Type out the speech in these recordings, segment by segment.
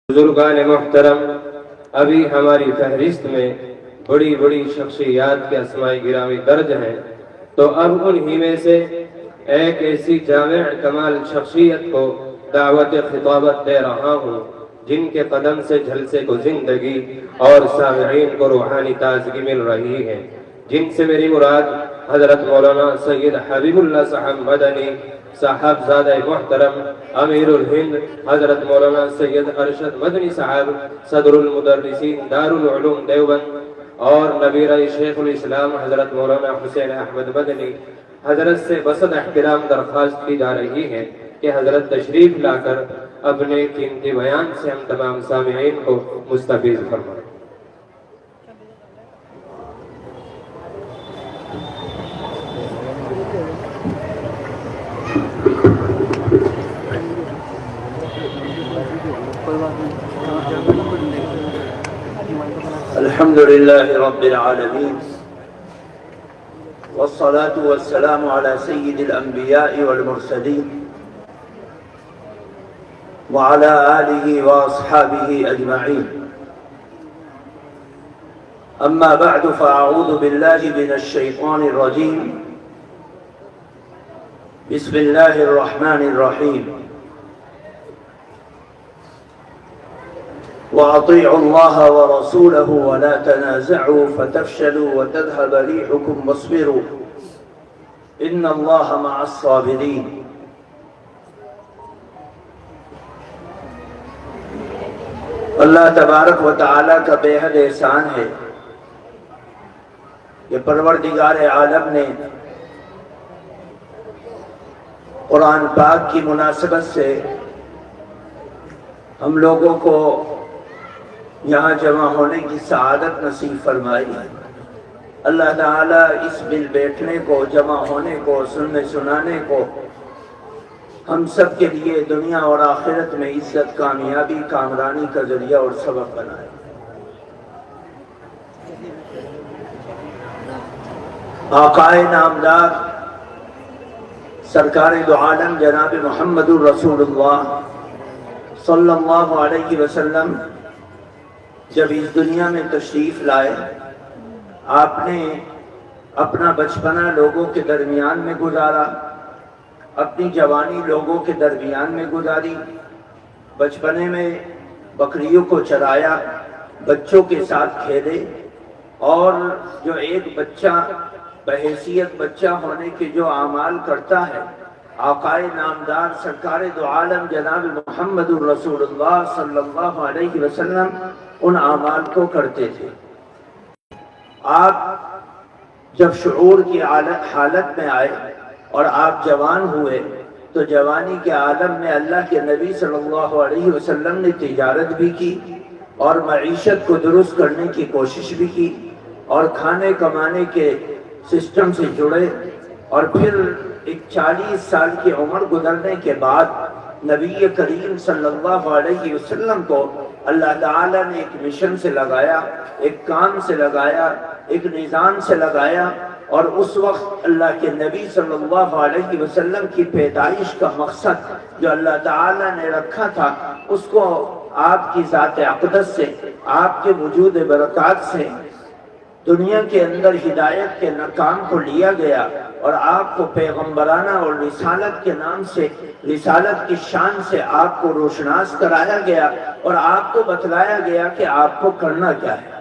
بزرگان محترم، ابھی ہماری فہرست میں بڑی بڑی شخصیات کے اسماء گرامی درج ہیں، تو اب انہی میں سے ایک ایسی جامع کمال شخصیت کو دعوت خطابت دے رہا ہوں جن کے قدم سے جھلسے کو زندگی اور سامعین کو روحانی تازگی مل رہی ہے، جن سے میری مراد حضرت مولانا سید حبیب اللہ صاحب مدنی صاحب زادہ محترم امیر الہند حضرت مولانا سید ارشد مدنی صاحب صدر المدرسین دار العلوم دیوبند اور نبیرہ شیخ الاسلام حضرت مولانا حسین احمد مدنی حضرت سے بسط احترام درخواست کی جا رہی ہے کہ حضرت تشریف لا کر اپنے قیمتی بیان سے ہم تمام سامعین کو مستفیض فرمائیں۔ الحمد لله رب العالمين والصلاة والسلام على سيد الأنبياء والمرسلين وعلى آله وأصحابه أجمعين، أما بعد فأعوذ بالله من الشيطان الرجيم، بسم الله الرحمن الرحيم، وأطيعوا الله ورسوله ولا تنازعوا فتفشلوا وتذهب ريحكم واصبروا إن الله مع الصابرين۔ اللہ تبارک و تعالیٰ کا بے حد احسان ہے کہ پروردگار عالم نے قرآن پاک کی مناسبت سے ہم لوگوں کو یہاں جمع ہونے کی سعادت نصیب فرمائی۔ اللہ تعالیٰ اس مل بیٹھنے کو، جمع ہونے کو، سننے سنانے کو ہم سب کے لیے دنیا اور آخرت میں عزت، کامیابی، کامرانی کا ذریعہ اور سبب بنائے۔ آقائے نامدار سرکار دو عالم جناب محمد الرسول اللہ صلی اللہ علیہ وسلم جب اس دنیا میں تشریف لائے، آپ نے اپنا بچپنا لوگوں کے درمیان میں گزارا، اپنی جوانی لوگوں کے درمیان میں گزاری۔ بچپنے میں بکریوں کو چرایا، بچوں کے ساتھ کھیلے، اور جو ایک بچہ بحیثیت بچہ ہونے کے جو اعمال کرتا ہے، آقائے نامدار سرکار دو عالم جناب محمد الرسول اللہ صلی اللہ علیہ وسلم ان اعمال کو کرتے تھے۔ آپ جب شعور کی حالت میں آئے اور آپ جوان ہوئے تو جوانی کے عالم میں اللہ کے نبی صلی اللہ علیہ وسلم نے تجارت بھی کی اور معیشت کو درست کرنے کی کوشش بھی کی، اور کھانے کمانے کے سسٹم سے جڑے، اور پھر ایک 40 سال کی عمر گزرنے کے بعد نبی کریم صلی اللہ علیہ وسلم کو اللہ تعالیٰ نے ایک مشن سے لگایا، ایک کام سے لگایا، ایک نظام سے لگایا، اور اس وقت اللہ کے نبی صلی اللہ علیہ وسلم کی پیدائش کا مقصد جو اللہ تعالیٰ نے رکھا تھا، اس کو آپ کی ذات اقدس سے، آپ کے وجود برکات سے دنیا کے اندر ہدایت کے کام کو لیا گیا، اور آپ کو پیغمبرانہ اور رسالت کے نام سے، رسالت کی شان سے آپ کو روشناس کرایا گیا، اور آپ کو بتلایا گیا کہ آپ کو کرنا کیا ہے۔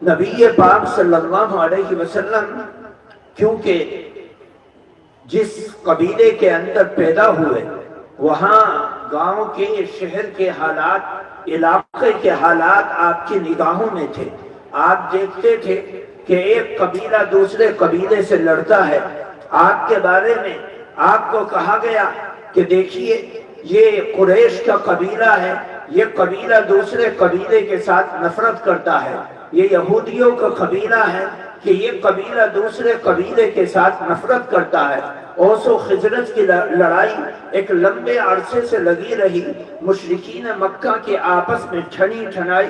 نبی پاک صلی اللہ علیہ وسلم کیونکہ جس قبیلے کے اندر پیدا ہوئے، وہاں گاؤں کے، شہر کے حالات، علاقے کے حالات آپ کی نگاہوں میں تھے۔ آپ دیکھتے تھے کہ ایک قبیلہ دوسرے قبیلے سے لڑتا ہے۔ آپ کے بارے میں آپ کو کہا گیا کہ دیکھیے یہ قریش کا قبیلہ ہے، یہ قبیلہ دوسرے قبیلے کے ساتھ نفرت کرتا ہے، یہ یہودیوں کا قبیلہ ہے کہ یہ قبیلہ دوسرے قبیلے کے ساتھ نفرت کرتا ہے۔ اوس و خزرج کی لڑائی ایک لمبے عرصے سے لگی رہی، مشرکین مکہ کے آپس میں ٹھنی ٹھنائی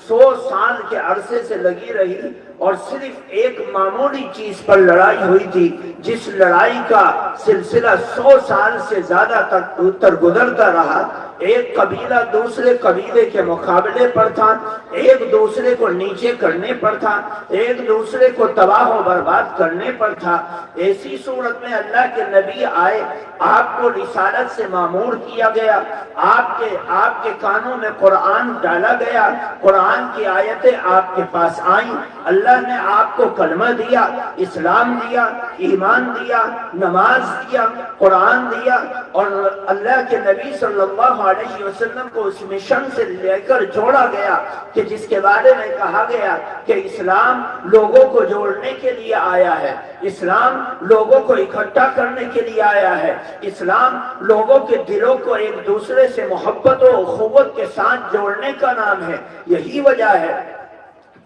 100 سال کے عرصے سے لگی رہی، اور صرف ایک معمولی چیز پر لڑائی ہوئی تھی، جس لڑائی کا سلسلہ 100 سال سے زیادہ تک گزرتا رہا، ایک قبیلہ دوسرے قبیلے کے مقابلے پر تھا، ایک دوسرے کو نیچے کرنے پر تھا، ایک دوسرے کو تباہ و برباد کرنے پر تھا۔ ایسی صورت میں اللہ کے نبی آئے، آپ کو رسالت سے مامور کیا گیا، آپ کے کانوں میں قرآن ڈالا گیا، قرآن کی آیتیں آپ کے پاس آئیں، اللہ نے آپ کو کلمہ دیا، اسلام دیا، ایمان دیا، نماز دیا، قرآن دیا، اور اللہ کے نبی صلی اللہ علیہ وسلم کو اس مشن سے لے کر جوڑا گیا کہ جس کے بارے میں کہا گیا کہ اسلام لوگوں کو جوڑنے کے لیے آیا ہے، اسلام لوگوں کو اکٹھا کرنے کے لیے آیا ہے، اسلام لوگوں کے دلوں کو ایک دوسرے سے محبت و اخوت کے ساتھ جوڑنے کا نام ہے۔ یہی وجہ ہے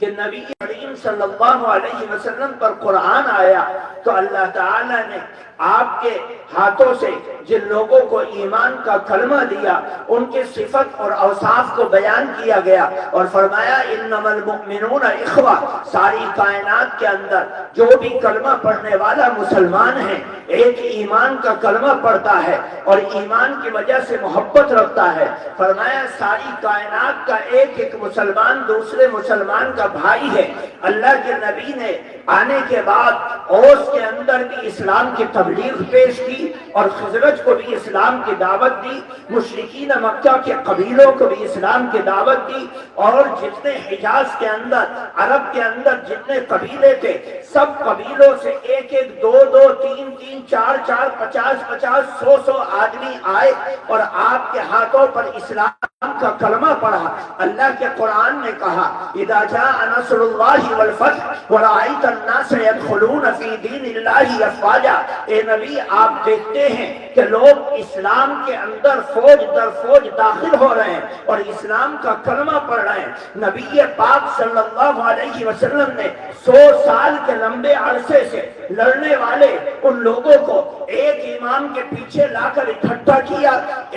کہ نبی کریم صلی اللہ علیہ وسلم پر قرآن آیا تو اللہ تعالی نے آپ کے ہاتھوں سے جن لوگوں کو ایمان کا کلمہ دیا ان کے صفت اور اوصاف کو بیان کیا گیا اور فرمایا انما المؤمنون اخوہ، ساری کائنات کے اندر جو بھی کلمہ پڑھنے والا مسلمان ہے ایک ایمان کا کلمہ پڑھتا ہے اور ایمان کی وجہ سے محبت رکھتا ہے، فرمایا ساری کائنات کا ایک ایک مسلمان دوسرے مسلمان کا بھائی ہے۔ اللہ کے نبی نے آنے کے بعد اوس کے اندر بھی اسلام کی تبلیغ پیش کی اور خزرج کو بھی اسلام کی دعوت دی، مشرکین مکہ کے قبیلوں کو بھی اسلام کی دعوت دی، اور جتنے حجاز کے اندر عرب کے اندر جتنے قبیلے تھے سب قبیلوں سے ایک ایک دو دو تین تین چار چار 50 100 آدمی آئے اور آپ کے ہاتھوں پر اسلام کا کلمہ پڑھا۔ اللہ کے قرآن نے کہا اذا جاء نصر اللہ والفتح ورأيت الناس يدخلون في دين الله افواجا، اے نبی آپ دیکھتے ہیں کہ لوگ اسلام کے اندر فوج در فوج داخل ہو رہے ہیں اور اسلام کا کلمہ پڑھ رہے ہیں۔ نبی پاک صلی اللہ علیہ وسلم نے 100 سال کے لمبے عرصے سے لڑنے والے ان لوگوں کو ایک امام کے پیچھے لا کر اکٹھا کیا،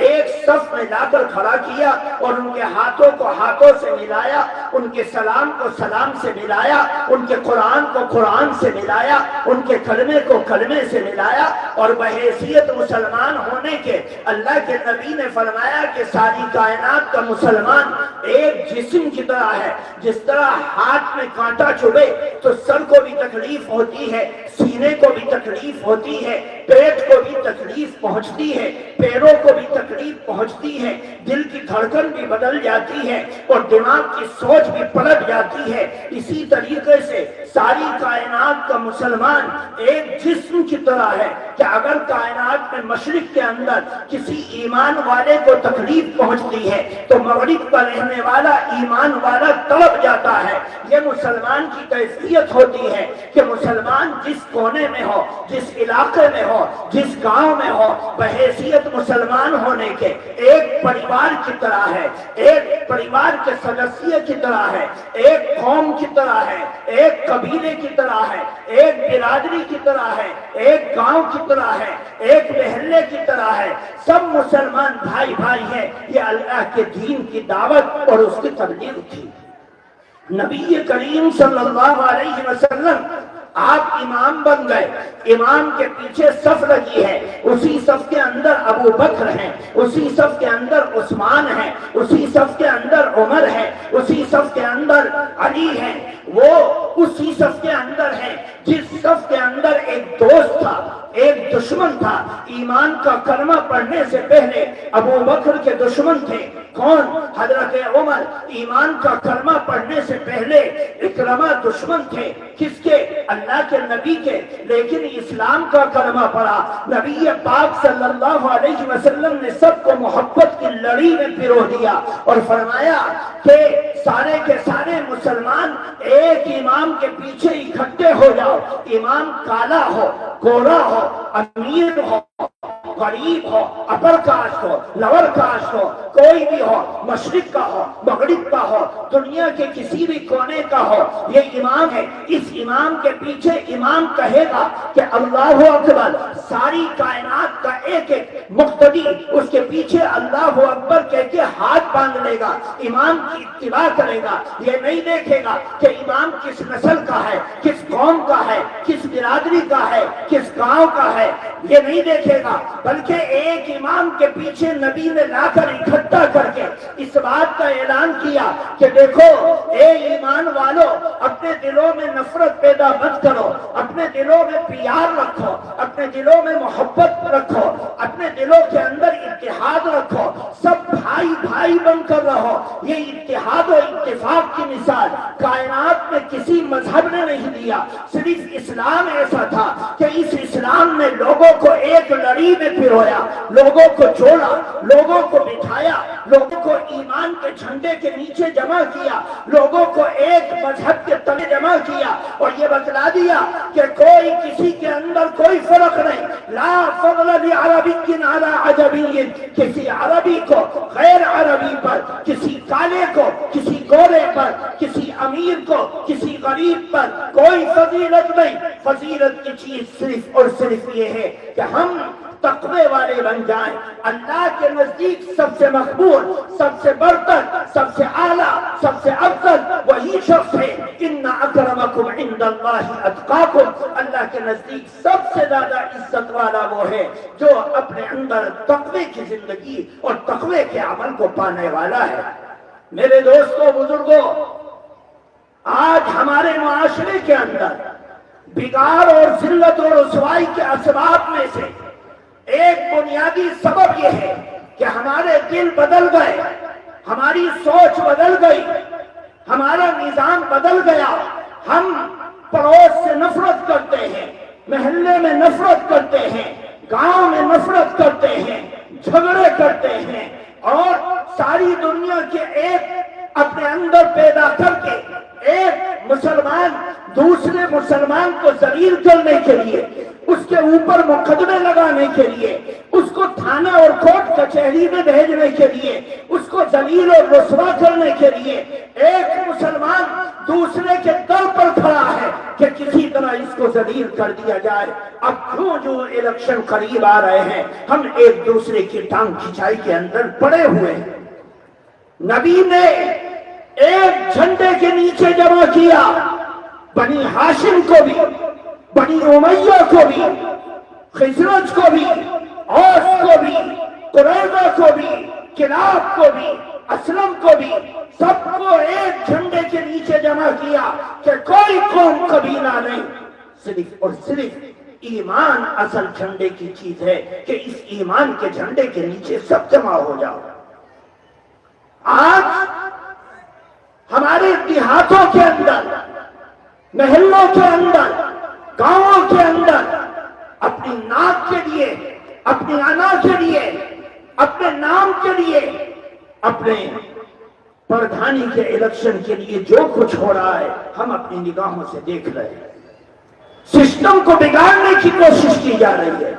ایک صف میں لا کر کھڑا کیا اور ان کے ہاتھوں کو ہاتھوں سے ملایا، ان کے سلام کو سلام سے ملایا، ان کے قرآن کو قرآن سے ملایا، ان کے کلمے کو کلمے سے ملایا، اور بحیثیت مسلمان ہونے کے اللہ کے نبی نے فرمایا کہ ساری کائنات کا مسلمان ایک جسم کی طرح ہے، جس طرح ہاتھ میں کانٹا چبھے تو سر کو بھی تکلیف ہوتی ہے، سینے کو بھی تکلیف ہوتی ہے، پیٹ کو بھی تکلیف پہنچتی ہے، پیروں کو بھی تکلیف پہنچتی ہے، دل کی دھڑکن بھی بدل جاتی ہے اور دماغ کی سوچ بھی پلٹ جاتی ہے۔ اسی طریقے سے ساری کائنات کا مسلمان ایک جسم کی طرح ہے کہ اگر کائنات میں مشرق کے اندر کسی ایمان والے کو تکلیف پہنچتی ہے تو مغرب کا رہنے والا ایمان والا تڑپ جاتا ہے۔ یہ مسلمان کی کیفیت ہوتی ہے کہ مسلمان جس کونے میں ہو، جس علاقے میں ہو، جس گاؤں میں ہو، بحیثیت مسلمان ہونے کے ایک پریوار کی طرح ہے، ایک پریوار کے سدسیہ کی طرح ہے، ایک قوم کی طرح ہے، ایک قبیلے کی طرح ہے، ایک برادری کی طرح ہے، ایک گاؤں کی طرح ہے، ایک محلے کی طرح ہے، سب مسلمان بھائی بھائی ہیں۔ یہ اللہ کے دین کی دعوت اور اس کی تبلیغ تھی۔ نبی کریم صلی اللہ علیہ وسلم آپ امام بن گئے، امام کے پیچھے صف لگی ہے، اسی صف کے اندر ابو بکر ہیں، اسی صف کے اندر عثمان ہیں، اسی صف کے اندر عمر ہیں، اسی صف کے اندر علی ہیں، وہ اسی صف کے اندر ہیں جس صف کے اندر ایک دوست تھا، ایک دشمن تھا۔ ایمان کا کلمہ پڑھنے سے پہلے ابو بکر کے دشمن تھے، کون؟ حضرت عمر۔ ایمان کا کلمہ پڑھنے سے پہلے اکرمہ دشمن تھے، کس کے؟ اللہ کے نبی کے، لیکن اسلام کا کلمہ پڑھا۔ نبی پاک صلی اللہ علیہ وسلم نے سب کو محبت کی لڑی میں پرو دیا اور فرمایا کہ سارے کے سارے مسلمان ایک امام کے پیچھے اکٹھے ہو جاؤ، امام کالا ہو، گورا ہو، امیر ہو، غریب ہو، اپر کاسٹ ہو، لور کاسٹ ہو، کوئی بھی ہو، مشرق کا ہو، مغرب کا ہو، دنیا کے کسی بھی کونے کا ہو، یہ امام ہے۔ اس امام کے پیچھے امام کہے گا کہ اللہ اکبر، ساری کائنات کا ایک ایک مقتدی اس کے پیچھے اللہ اکبر کہہ کے ہاتھ باندھ لے گا، امام کی اتباع کرے گا، یہ نہیں دیکھے گا کہ امام کس نسل کا ہے، کس قوم کا ہے، کس برادری کا ہے، کس گاؤں کا ہے، یہ نہیں دیکھے گا، بلکہ ایک امام کے پیچھے نبی نے لا کر اکٹھا کر کے اس بات کا اعلان کیا کہ دیکھو اے ایمان والو، اپنے دلوں میں نفرت پیدا مت کرو، اپنے دلوں میں پیار رکھو، اپنے دلوں میں محبت رکھو، اپنے دلوں کے اندر اتحاد رکھو، سب بھائی بھائی بن کر رہو۔ یہ اتحاد و اتفاق کی مثال کائنات میں کسی مذہب نے نہیں دیا، صرف اسلام ایسا تھا کہ اس اسلام نے لوگوں کو ایک لڑی میں پرویا، لوگوں کو جوڑا، لوگوں کو بٹھایا، لوگوں کو ایمان کے جھنڈے کے نیچے جمع کیا، لوگوں کو ایک مذہب کے تلے جمع کیا، اور یہ بتلا دیا کہ کوئی کسی کے اندر کوئی فرق نہیں، لا فضل لعربی علی عجمی، کسی عربی کو غیر عربی پر، کسی کالے کو کسی گورے پر، کسی امیر کو کسی غریب پر کوئی فضیلت نہیں۔ فضیلت کی چیز صرف اور صرف یہ ہے کہ ہم تقوی والے بن جائیں۔ اللہ کے نزدیک سب سے مقبول، سب سے برتر، سب سے اعلیٰ، سب سے افضل وہی شخص ہے، ان اکرمکم عند اللہ اتقاکم، اللہ کے نزدیک سب سے زیادہ عزت والا وہ ہے جو اپنے اندر تقوی کی زندگی اور تقوی کے عمل کو پانے والا ہے۔ میرے دوستوں، بزرگوں، آج ہمارے معاشرے کے اندر بگاڑ اور ذلت اور رسوائی کے اسباب میں سے ایک بنیادی سبب یہ ہے کہ ہمارے دل بدل گئے، ہماری سوچ بدل گئی، ہمارا نظام بدل گیا۔ ہم پڑوس سے نفرت کرتے ہیں، محلے میں نفرت کرتے ہیں، گاؤں میں نفرت کرتے ہیں، جھگڑے کرتے ہیں، اور ساری دنیا کے ایک اپنے اندر پیدا کر کے ایک مسلمان دوسرے مسلمان کو ذلیل کرنے کے لیے، اس کے اوپر مقدمے لگانے کے لیے، اس کو تھانہ اور کورٹ کچہری میں بھیجنے کے لیے، اس کو ذلیل اور رسوا کرنے کے لیے ایک مسلمان دوسرے کے در پر کھڑا ہے کہ کسی طرح اس کو ذلیل کر دیا جائے۔ اب کیوں جو الیکشن قریب آ رہے ہیں ہم ایک دوسرے کی ٹانگ کھچائی کے اندر پڑے ہوئے ہیں۔ نبی نے ایک جھنڈے کے نیچے جمع کیا، بنی ہاشم کو بھی، بنی امیہ کو بھی، خزرج کو بھی، اوس کو بھی، قریظہ کو بھی، کلاب کو بھی، اسلم کو بھی، سب کو ایک جھنڈے کے نیچے جمع کیا کہ کوئی قوم قبیلہ نہیں، صرف اور صرف ایمان اصل جھنڈے کی چیز ہے کہ اس ایمان کے جھنڈے کے نیچے سب جمع ہو جاؤ۔ آج ہمارے دیہاتوں کے اندر، محلوں کے اندر، گاؤں کے اندر اپنی ناک کے لیے، اپنی انا کے لیے، اپنے نام کے لیے، اپنے پردھانی کے الیکشن کے لیے جو کچھ ہو رہا ہے ہم اپنی نگاہوں سے دیکھ رہے ہیں۔ سسٹم کو بگاڑنے کی کوشش کی جا رہی ہے،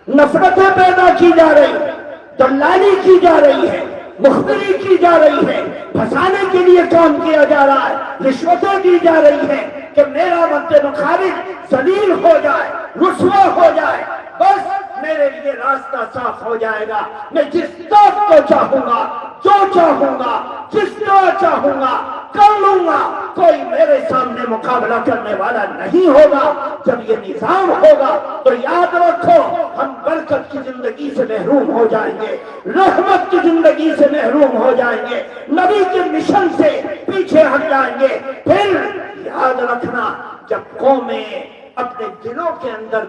نفرتیں پیدا کی جا رہی ہیں، دلالی کی جا رہی ہے، مخبری کی جا رہی ہے، پھنسانے کے لیے کام کیا جا رہا ہے، رشوتیں دی جا رہی ہیں کہ میرا مد مخالف ذلیل ہو جائے، رسوا ہو جائے، بس میرے لیے راستہ صاف ہو جائے گا، میں جس طرف کو چاہوں گا، جو چاہوں گا، جس طرح چاہوں گا کر لوں گا، کوئی میرے سامنے مقابلہ کرنے والا نہیں ہوگا۔ جب یہ نظام ہوگا تو یاد رکھو ہم برکت کی زندگی سے محروم ہو جائیں گے، رحمت کی زندگی سے محروم ہو جائیں گے، نبی کے مشن سے پیچھے ہٹ جائیں گے۔ پھر یاد رکھنا، جب قومیں اپنے دلوں کے اندر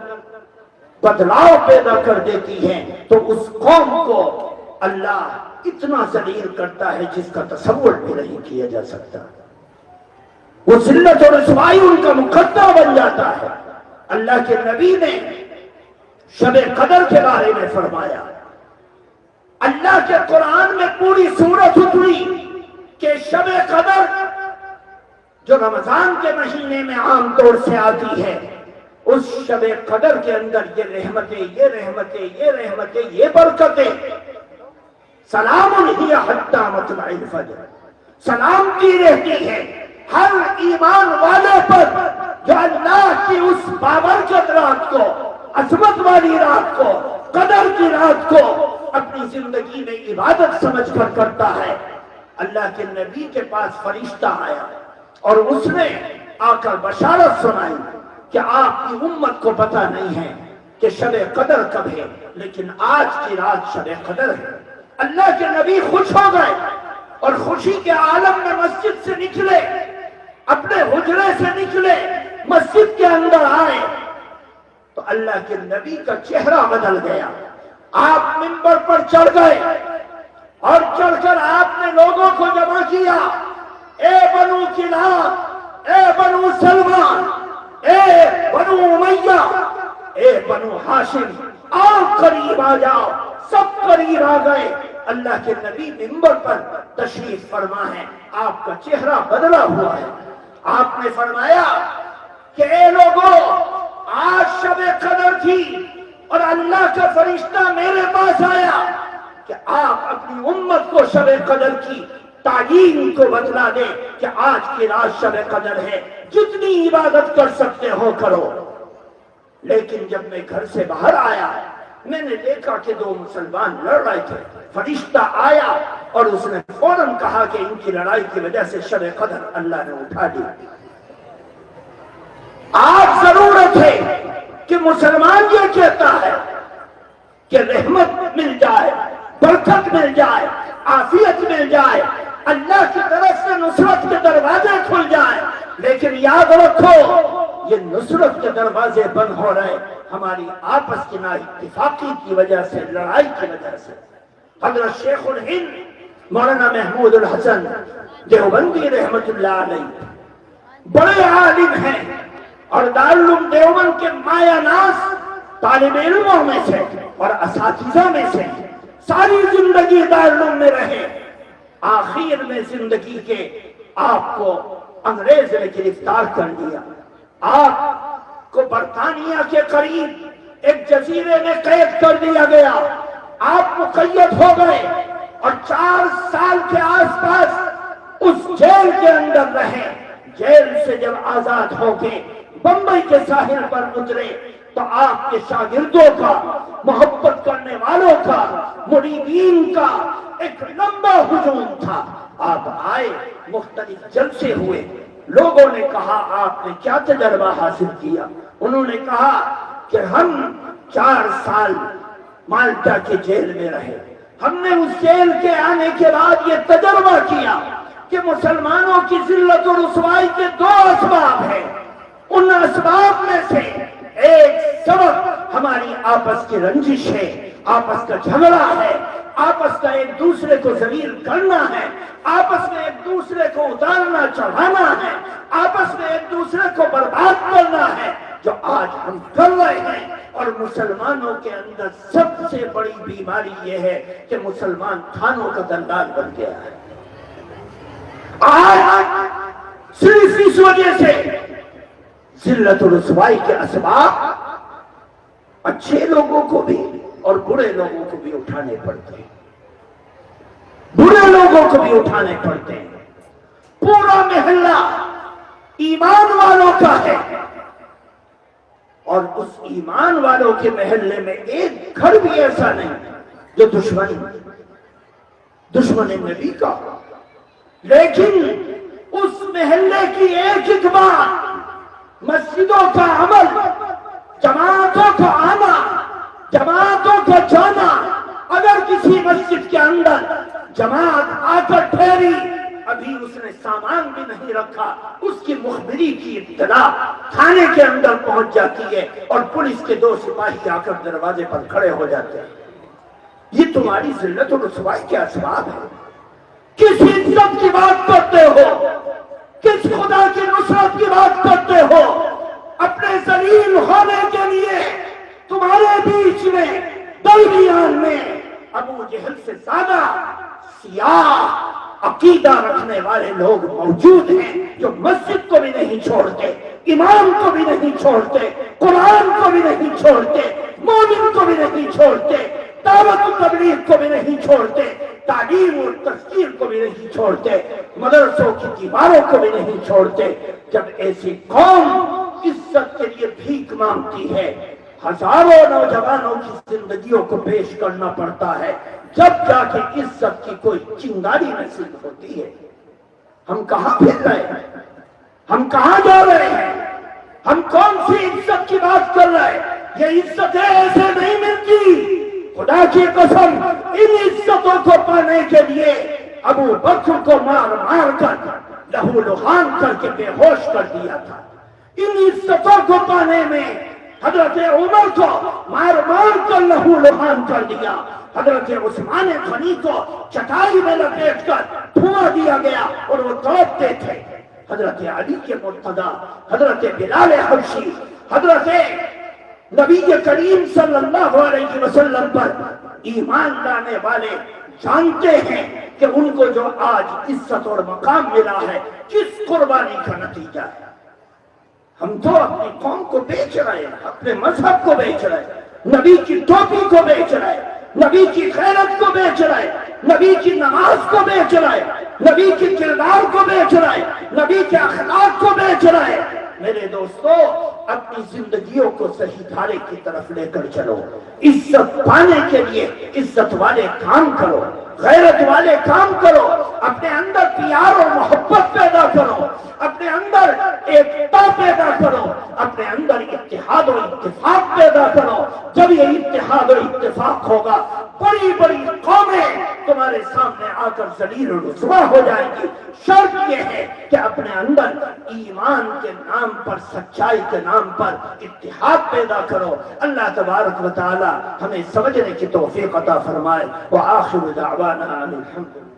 بدلاؤ پیدا کر دیتی ہیں تو اس قوم کو اللہ اتنا ذلیل کرتا ہے جس کا تصور بھی نہیں کیا جا سکتا۔ وہ ذلت اور رسوائی ان کا مقدمہ بن جاتا ہے۔ اللہ کے نبی نے شب قدر کے بارے میں فرمایا، اللہ کے قرآن میں پوری سورت اتری کہ شب قدر جو رمضان کے مہینے میں عام طور سے آتی ہے، اس شب قدر کے اندر یہ رحمتیں، یہ رحمتیں، یہ رحمتیں، یہ برکتیں، سلام ہی حتی مطلع الفجر، سلامتی رہتی ہے ہر ایمان والے پر جو اللہ کی اس بابرکت رات کو، عظمت والی رات کو، قدر کی رات کو اپنی زندگی میں عبادت سمجھ کر کرتا ہے، اللہ کے نبی کے پاس فرشتہ آیا اور اس نے آ کر بشارت سنائی کہ آپ کی امت کو پتہ نہیں ہے کہ شب قدر کب ہے، لیکن آج کی رات شب قدر ہے۔ اللہ کے نبی خوش ہو گئے اور خوشی کے عالم میں مسجد سے نکلے، اپنے حجرے سے نکلے، مسجد کے اندر آئے تو اللہ کے نبی کا چہرہ بدل گیا۔ آپ منبر پر چڑھ گئے اور چڑھ کر آپ نے لوگوں کو جمع کیا، اے بنو کلاب، اے بنو سلمان، اے بنو امیہ، اے بنو ہاشم، آؤ قریب آ جاؤ۔ سب قریب آ گئے۔ اللہ کے نبی منبر پر تشریف فرما ہے، آپ کا چہرہ بدلا ہوا ہے۔ آپ نے فرمایا کہ اے لوگوں، آج شب قدر تھی اور اللہ کا فرشتہ میرے پاس آیا کہ آپ اپنی امت کو شب قدر کی تعین کو بتلا دے کہ آج کی رات شب قدر ہے، جتنی عبادت کر سکتے ہو کرو۔ لیکن جب میں گھر سے باہر آیا، میں نے دیکھا کہ دو مسلمان لڑ رہے تھے۔ فرشتہ آیا اور اس نے فوراً کہا کہ ان کی لڑائی کی وجہ سے شب قدر اللہ نے اٹھا دی۔ آج ضرورت ہے کہ مسلمان یہ کہتا ہے کہ رحمت مل جائے، برکت مل جائے، عافیت مل جائے، اللہ کی طرف سے نصرت کے دروازے کھل جائیں، لیکن یاد رکھو یہ نصرت کے دروازے بند ہو رہے ہماری آپس کی نا اتفاقی کی وجہ سے، لڑائی کی وجہ سے۔ حضرت شیخ الہند مولانا محمود الحسن دیوبندی رحمت اللہ علیہ بڑے عالم ہیں اور دارالعلوم دیوبند کے مایہ ناز طالب علموں میں سے اور اساتذہ میں سے، ساری زندگی دارالعلوم میں رہے۔ آخر میں زندگی کے آپ کو انگریز نے گرفتار کر دیا، آپ کو برطانیہ کے قریب ایک جزیرے میں قید کر دیا گیا، آپ مقید ہو گئے اور 4 سال کے آس پاس اس جیل کے اندر رہے۔ جیل سے جب آزاد ہو کے بمبئی کے ساحل پر اترے تو آپ کے شاگردوں کا، محبت کرنے والوں کا، مریدین کا ایک لمبا ہجوم تھا۔ آپ آئے، مختلف جلسے ہوئے، لوگوں نے کہا آپ نے کیا تجربہ حاصل کیا؟ انہوں نے کہا کہ ہم 4 سال مالٹا کے جیل میں رہے، ہم نے اس جیل کے آنے کے بعد یہ تجربہ کیا کہ مسلمانوں کی ذلت و رسوائی کے 2 اسباب ہیں۔ ان اسباب میں سے ایک سبب ہماری آپس کی رنجش ہے، آپس کا جھگڑا ہے، آپس کا ایک دوسرے کو ذلیل کرنا ہے، آپس میں ایک دوسرے کو اتارنا چڑھانا ہے، آپس میں ایک دوسرے کو برباد کرنا ہے، جو آج ہم کر رہے ہیں۔ اور مسلمانوں کے اندر سب سے بڑی بیماری یہ ہے کہ مسلمان تھانوں کا دلال بن گیا ہے۔ آج صرف اس وجہ سے ذلت و رسوائی کے اسباب اچھے لوگوں کو بھی اور برے لوگوں کو بھی اٹھانے پڑتے ہیں، برے لوگوں کو بھی اٹھانے پڑتے ہیں۔ پورا محلہ ایمان والوں کا ہے اور اس ایمان والوں کے محلے میں ایک گھر بھی ایسا نہیں جو دشمن نبی کا، لیکن اس محلے کی ایک بات، مسجدوں کا عمل، جماعتوں کا آنا، جماعتوں کا جانا۔ اگر کسی مسجد کے اندر جماعت آ کر ٹھہری، ابھی اس نے سامان بھی نہیں رکھا، اس کی مخبری کی اطلاع تھانے کے اندر پہنچ جاتی ہے اور پولیس کے 2 سپاہی آ کر دروازے پر کھڑے ہو جاتے ہیں۔ یہ تمہاری ذلت و رسوائی کے اسباب ہے۔ کس عزت کی بات کرتے ہو؟ کس خدا کی نصرت کی بات کرتے ہو؟ اپنے ذلیل ہونے کے لیے تمہارے بیچ میں، درمیان میں ابو جہل سے زیادہ سیاہ عقیدہ رکھنے والے لوگ موجود ہیں، جو مسجد کو بھی نہیں چھوڑتے، امام کو بھی نہیں چھوڑتے، قرآن کو بھی نہیں چھوڑتے، مومن کو بھی نہیں چھوڑتے، دعوت و تبلیغ کو بھی نہیں چھوڑتے، تعلیم اور تذکیر کو بھی نہیں چھوڑتے، مدرسوں کی دیواروں کو بھی نہیں چھوڑتے۔ جب ایسی قوم عزت کے لیے بھیک مانگتی ہے، ہزاروں نوجوانوں کی زندگیوں کو پیش کرنا پڑتا ہے، جب جا کے عزت کی کوئی چنگاری نصیب ہوتی ہے۔ ہم کہاں پھر رہے ہیں؟ ہم کہاں جا رہے ہیں؟ ہم کون سی عزت کی بات کر رہے ہیں؟ یہ عزتیں ایسے نہیں ملتی۔ خدا کی قسم، ان عزتوں کو پانے کے لیے ابو بکر کو مار مار کر لہو لہان کر کے بے ہوش کر دیا تھا۔ ان عزتوں کو پانے میں حضرت عمر کو مار مار کر لہو لہان کر دیا، حضرت عثمان غنی کو چٹائی میں لپیٹ کر دھواں دیا گیا اور وہ تڑپتے تھے۔ حضرت علی کے مرتضی، حضرت بلال حبشی، حضرت نبی کریم صلی اللہ علیہ وسلم پر ایمان لانے والے جانتے ہیں کہ ان کو جو آج عزت اور مقام ملا ہے کس قربانی کا نتیجہ ہے۔ ہم تو اپنی قوم کو بیچ رہے ہیں، اپنے مذہب کو بیچ رہے ہیں، نبی کی ٹوپی کو بیچ رہے ہیں، نبی کی غیرت کو بیچ رہے ہیں، نبی کی نماز کو بیچ رہے ہیں، نبی کے کردار کو بیچ رہے ہیں، نبی کے اخلاق کو بیچ رہے ہیں۔ میرے دوستو، اپنی زندگیوں کو صحیح دھارے کی طرف لے کر چلو۔ عزت پانے کے لیے عزت والے کام کرو، غیرت والے کام کرو، اپنے اندر پیار اور محبت پیدا کرو، اپنے اندر ایکتا پیدا کرو، اپنے اندر اتحاد و اتفاق پیدا کرو۔ جب یہ اتحاد و اتفاق ہوگا، بڑی بڑی قومیں تمہارے سامنے آ کر ذلیل و رسوا ہو جائیں گی۔ شرط یہ ہے کہ اپنے اندر ایمان کے نام پر، سچائی کے نام پر اتحاد پیدا کرو۔ اللہ تبارک و تعالی ہمیں سمجھنے کی توفیق عطا فرمائے۔ وآخر دعوانا الحمد للہ۔